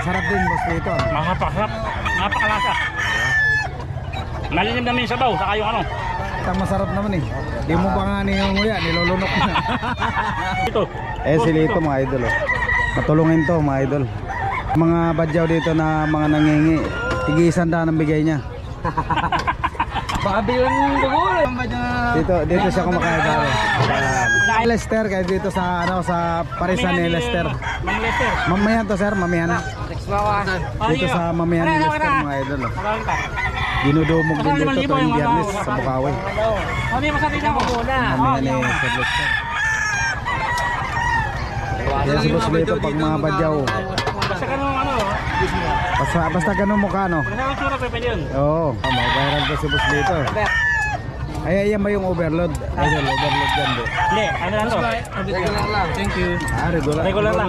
Masarap din boss dito. Masarap. Napakalasa. Malilim namin yung sabaw, saka yung ano. Ang masarap naman eh. Di mo pa nga ningunguya, nilulunok na. Ito. Sila ito mga idol. Matulungin to mga idol. Mga badyaw dito na mga nangingi, tig-100 ang bigay niya. Baka bilang dugo. Dito siya kumakain daw. Lester kayo dito sa ano sa Parisan ni Lester. Mang Lester. Mamayan to sir, mamayan. Dito sa mamayan ni Lester mga idol. Maraming ka. Dinudumog din dito tuwing Biyernes sa Bukawi. Kami masabi na ko muna. Mamayan ni Sir Lester. Kaya si boss dito pag mga badyaw. Basta ganun ano. Basta ganun mukha no. Basta ang sura pwede yun. Oo, viral to si boss dito. Ay, yan ba yung overload? Idol, overload yan do. Hindi, ano lang to. Regular lang. Thank you. Regular. Regular lang.